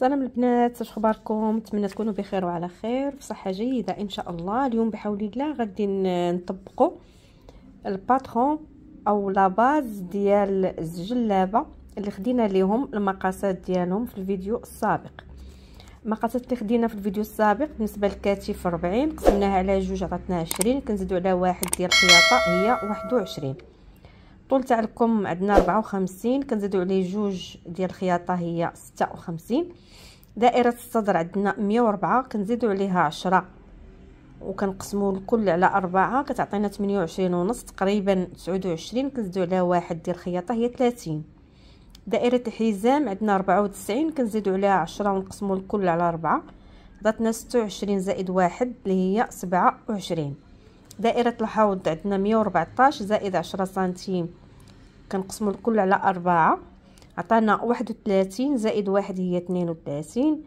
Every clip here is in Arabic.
سلام البنات، اش اخباركم؟ نتمنى تكونوا بخير وعلى خير بصحه جيده ان شاء الله. اليوم بحول الله غادي نطبقوا الباترون او لا باز ديال الجلابه اللي خدينا ليهم المقاسات ديالهم في الفيديو السابق. المقاسات اللي خدينا في الفيديو السابق بالنسبه للكتف 40 قسمناها على جوج عطاتنا 20، كنزيدوا على واحد ديال الخياطه هي 21. طول تاع الكم عندنا 54، كنزيدوا عليه جوج ديال الخياطه هي 56. دائره الصدر عندنا 104، كنزيدوا عليها 10 وكنقسموا الكل على 4 كتعطينا 28 ونص تقريبا 29، كنزيدوا عليها واحد ديال الخياطه هي 30. دائره الحزام عندنا 94، كنزيدوا عليها 10 ونقسموا الكل على 4 عطاتنا 26 زائد واحد اللي هي 27. دائره الحوض عندنا 114 زائد 10 سنتيم كنقسموا الكل على 4 عطانا 31 زائد واحد هي 32.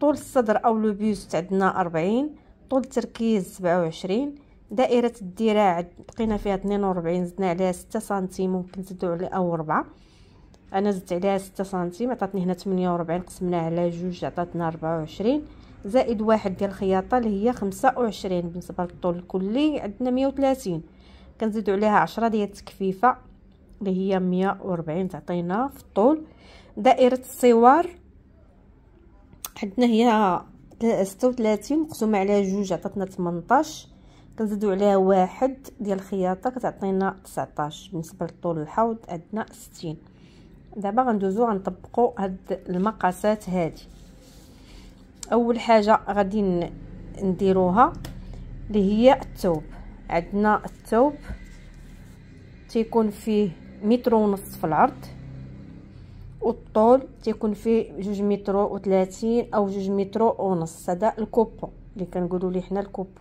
طول الصدر او لو بيست عندنا 40، طول التركيز 27. دائره الذراع بقينا فيها 42 زدنا عليها 6 سنتيم ممكن نزيدوا عليها او 4، انا زدت عليها 6 سنتيم عطاتني هنا 48 قسمناها على جوج عطاتنا 24 زائد واحد ديال الخياطه اللي هي 25. بالنسبه للطول الكلي عندنا 130، كنزيدوا عليها 10 ديال التكفيفه اللي هي 140 تعطينا في الطول. دائره الصوار عندنا هي 36 مقسومه على جوج عطاتنا 18، كنزيدوا عليها واحد ديال الخياطه كتعطينا 19. بالنسبه لطول الحوض عندنا 60. دابا غندوزو غنطبقوا هاد المقاسات هادي. اول حاجه غادي نديروها اللي هي الثوب. عندنا الثوب تيكون فيه متر ونص في العرض، والطول تيكون فيه 2 متر و30 او 2 متر ونص. هذا الكوبو اللي كنقولوا ليه حنا الكوبو.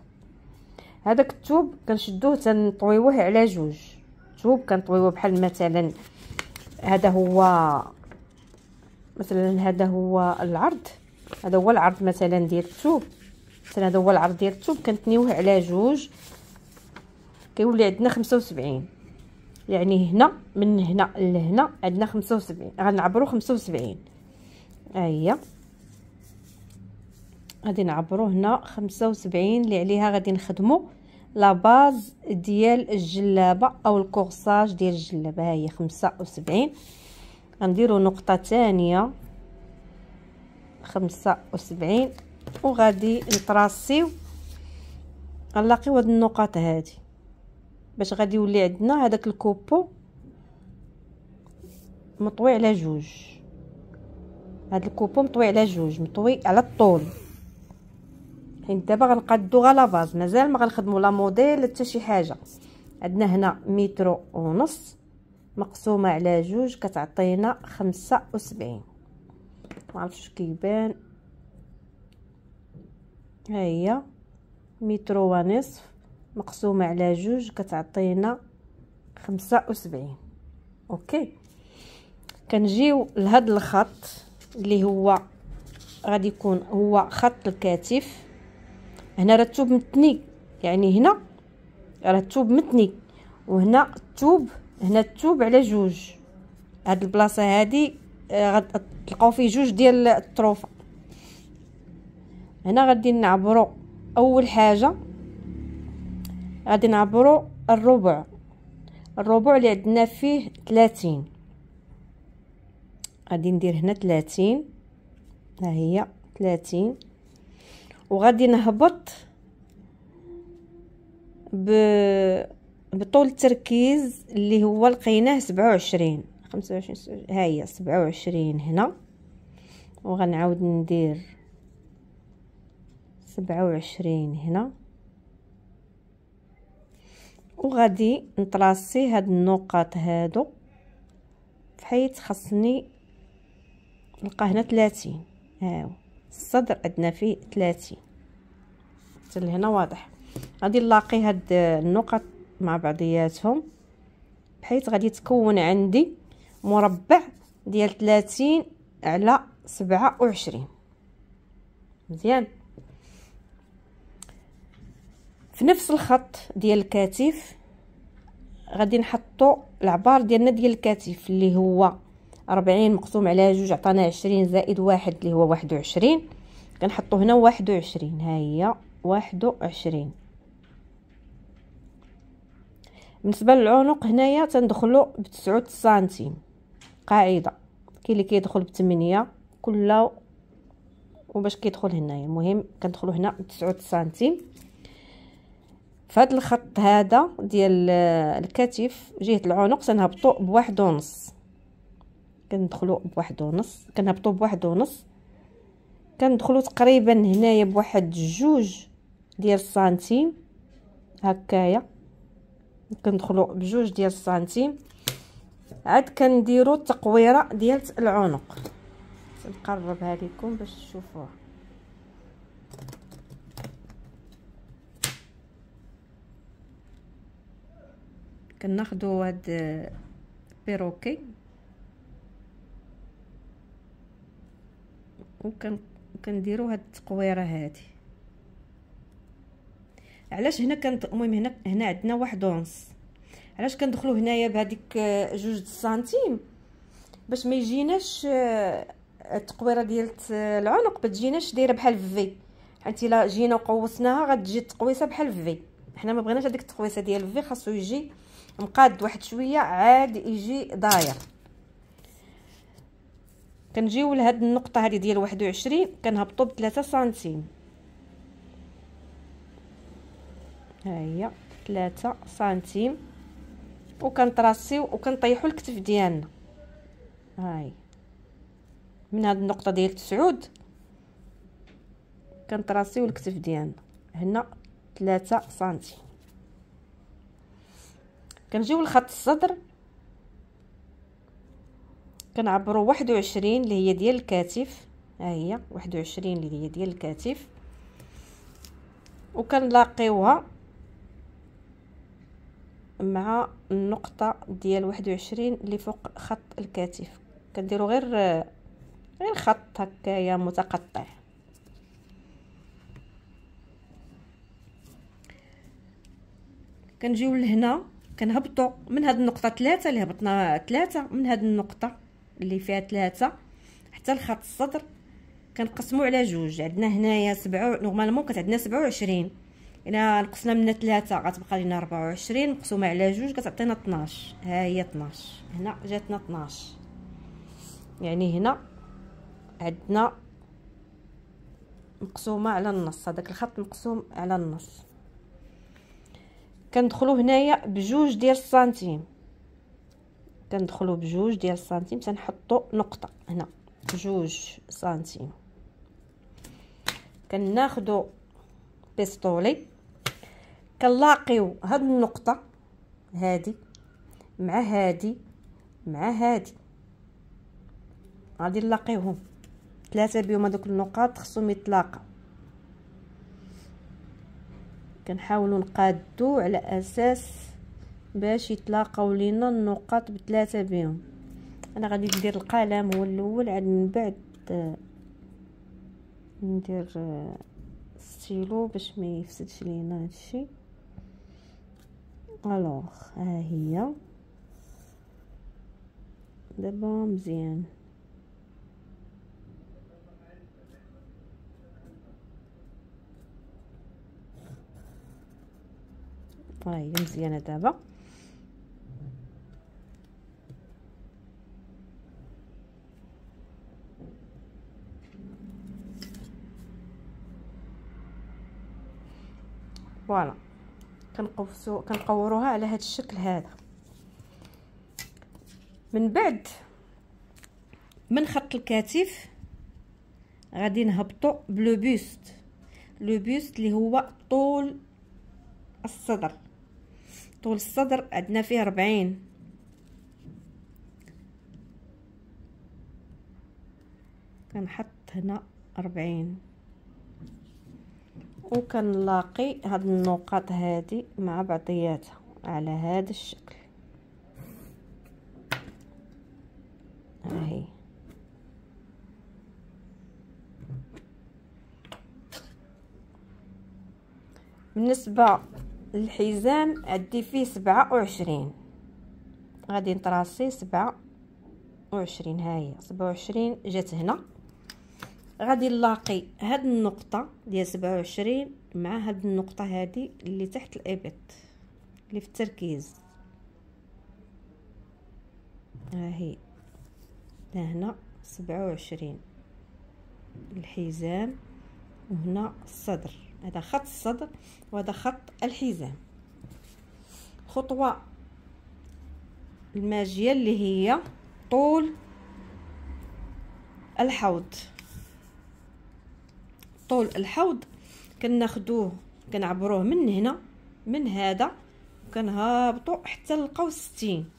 هذاك الثوب كنشدوه تنطويوه على جوج. الثوب كنطويوه بحال مثلا هذا هو العرض، هذا هو العرض مثلا ديال الثوب، مثلا هذا هو العرض ديال الثوب كنتنيوه على جوج كيولي عندنا 75. يعني هنا من هنا لهنا عندنا 75، غنعبروا 75. ها هي غادي نعبروا هنا 75 اللي عليها غادي نخدموا لا باز ديال الجلابه او الكورساج ديال الجلابه. ها هي 75. غنديروا نقطه ثانيه 75 وغادي نطراسيو غنلاقيو هاد النقط هادي باش غادي يولي عندنا هذاك الكوبو مطوي على جوج. هذا الكوبو مطوي على جوج، مطوي على الطول. حيت دابا غنقادو غا لا باز، مازال ما غنخدموا لا موديل حتى شي حاجه. عندنا هنا متر ونص مقسومه على جوج كتعطينا 75. ما عرفتش كيبان. ها هي متر ونصف مقسومه على جوج كتعطينا 75. اوكي، كنجيو لهاد الخط اللي هو غادي يكون هو خط الكتف. هنا راه الثوب متني، يعني هنا راه الثوب متني وهنا الثوب، هنا الثوب على جوج. هاد البلاصه هادي غتلقاو فيه جوج ديال الطروفه. هنا غادي نعبروا اول حاجه غادي نعبروا الربع اللي عندنا فيه 30. غادي ندير هنا 30. ها هي 30 وغادي نهبط بطول التركيز اللي هو لقيناه 27 25. ها هي 27 هنا وغنعاود ندير 27 هنا وغادي نطراسي هاد النقاط هادو بحيث خصني نلقى هنا 30. هاو الصدر عندنا فيه 30 حتى لهنا واضح. غادي نلاقي هاد النقط مع بعضياتهم بحيث غادي تكون عندي مربع ديال 30 على 27. مزيان. في نفس الخط ديال الكتف غادي نحطوا العبار ديالنا ديال الكتف اللي هو 40 مقسوم على 2 عطانا 20 زائد 1 اللي هو 21. كنحطو هنا 21. ها هي 21. بالنسبه للعنق هنايا تندخلو ب9 سنتيم قاعده. كاين اللي كيدخل ب8 كل وباش كيدخل هنايا. المهم كندخلو هنا ب9 سنتيم. فهاد الخط هذا ديال الكتف جهه العنق تنهبطو بواحد ونص. كندخلو بواحد ونص، كنهبطو بواحد ونص، كندخلو تقريبا هنايا بواحد 2 ديال السنتيم هكايا. كندخلو ب2 ديال السنتيم. عاد كنديرو التقويره ديال العنق. نقربها لكم باش تشوفوها. كناخدو هاد بيروكي وكنديرو هاد التقويره هادي. علاش هنا المهم هنا عندنا واحد ونص. علاش كندخلو هنايا بهذيك 2 سنتيم؟ باش ما يجيناش التقويره ديال العنق بتجيناش دايره بحال في. حيت الا جينا وقوسناها غتجي التقويسه بحال في. حنا ما بغيناش هذيك التقويسه ديال في، خاصو يجي مقاد واحد شويه عاد يجي داير. كنجيو لهاد النقطه هذه ديال 21 كنهبطوا ب3 سنتيم. ها هي 3 سنتيم وكنطراسيو وكنطيحوا الكتف ديالنا. هاي من هاد النقطه ديال 9 كنطراسيو الكتف ديالنا هنا 3 سنتيم. كنجيو لخط الصدر كنعبروا 21 اللي هي ديال الكتف. ها هي 21 اللي هي ديال الكتف، وكنلاقيوها مع النقطه ديال 21 اللي فوق خط الكتف. كنديروا غير خط هكايا متقطع. كنجيو لهنا كنهبطوا من هاد النقطه 3 اللي هبطنا 3 من هاد النقطه اللي فيها 3 حتى لخط الصدر كنقسموا على 2. عندنا هنايا 7 نورمالمون كانت عندنا 27. الا نقصنا من 3 غتبقى لنا 24 مقسومه على 2 كتعطينا 12. ها هي 12. هنا جاتنا 12. يعني هنا عندنا مقسومه على النص. هذاك الخط مقسوم على النص. كندخلوا هنايا ب2 ديال السنتيم. كندخلوا ب2 ديال السنتيم تنحطوا نقطه هنا 2 سنتيم. كناخذوا بيستولي كنلاقيو هاد النقطه هادي مع هادي مع هادي. غادي نلاقيوهم 3 بهم. هذوك النقاط خصهم يتلاقاو. كنحاولوا نقادو على اساس باش يتلاقاو لينا النقاط ب3 بهم. انا غادي ندير القلم هو الاول، عاد من بعد ندير ستيلو باش ما يفسدش لينا هادشي. الوغ ها هي دابا مزيان. ها هي مزيانه دابا. فوالا كنقوروها على هذا الشكل هذا. من بعد من خط الكتف غادي نهبطوا بلو بوست. لو بوست اللي هو طول الصدر. طول الصدر عندنا فيه 40. كنحط هنا 40 وكنلاقي هاد النقاط هادي مع بعضياتها على هذا الشكل. هاهي بالنسبه للحزام عندي فيه 27. غادي نطراسي 27 27. ها هي 27 جات هنا. غادي نلاقي هاد النقطه ديال 27 مع هاد النقطه هادي اللي تحت الابط اللي في التركيز. ها هي هنا 27 الحزام، وهنا الصدر. هذا خط الصدر وهذا خط الحزام. خطوه الماجيه اللي هي طول الحوض. طول الحوض كناخدوه كنعبروه من هنا من هذا وكنهابطوا حتى نلقاو 60.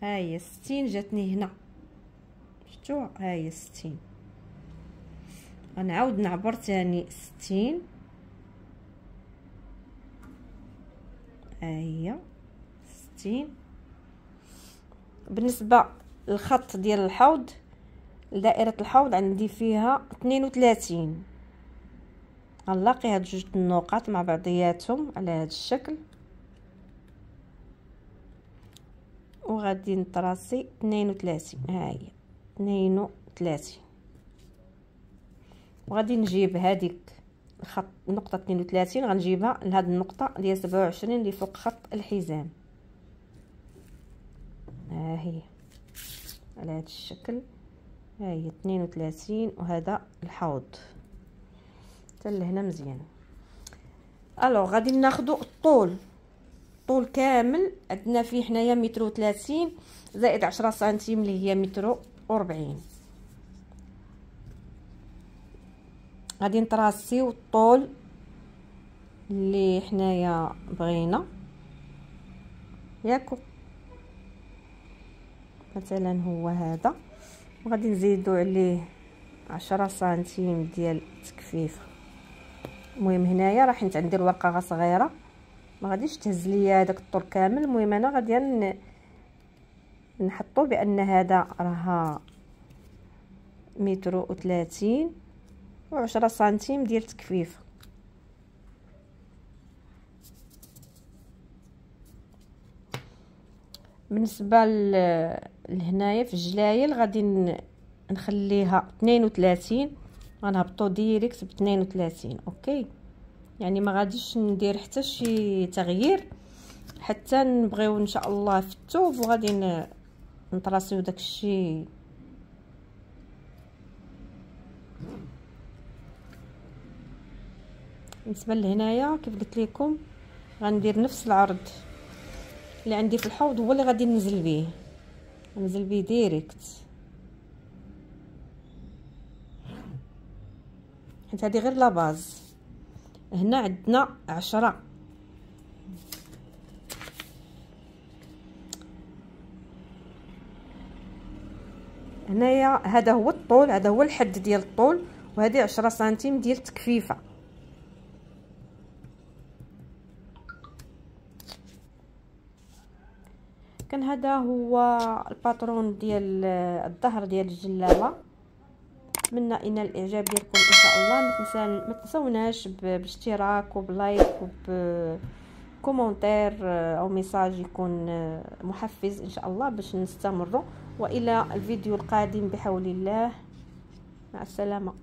ها هي 60 جاتني هنا، شفتوا؟ ها هي 60. غنعاود نعبر تاني 60. ها هي 60. بالنسبه للخط ديال الحوض، دائره الحوض عندي فيها 32. غنلاقي هاد جوج النقط مع بعضياتهم على هاد الشكل، وغادي نطراسي 32. ها هي 32. وغادي نجيب هذيك الخط النقطه 32 غنجيبها لهاد النقطه ديال 27 اللي فوق خط الحزام. ها هي على هذا الشكل. ها هي 32 وهذا الحوض حتى لهنا مزيان. الو غادي ناخذوا الطول كامل. عندنا فيه حنايا 130 زائد 10 سنتيم اللي هي 140. غادي نطراسيو الطول اللي حنايا بغينا ياكو، مثلا هو هذا، وغادي نزيدو عليه 10 سنتيم ديال التكفيف. المهم هنايا راه حيت عندي الورقه غا صغيره ما غاديش تهز ليا هذاك الطول كامل. المهم انا غادي نحطو بان هذا راه 130 و10 سنتيم ديال التكفيف. بالنسبه لهنايا في الجلايل غادي نخليها 32. غنهبطو ديريكت ب 32. اوكي، يعني ما غاديش ندير حتى شي تغيير حتى نبغيو ان شاء الله في الثوب، وغادي نطراسيو داكشي. بالنسبه لهنايا كيف قلت لكم غندير نفس العرض اللي عندي في الحوض هو اللي غادي ننزل بيه ديريكت، حيت هذه غير لا باز. هنا عندنا 10. هنايا هذا هو الطول، هذا هو الحد ديال الطول، وهذه 10 سنتيم ديال التكفيفه. كان هذا هو الباترون ديال الظهر ديال الجلابه. نتمنى ان الاعجاب ديالكم ان شاء الله. ما تنسوناش بالاشتراك وبلايك وبكومونتير او ميساج يكون محفز ان شاء الله باش نستمروا. والى الفيديو القادم بحول الله. مع السلامه.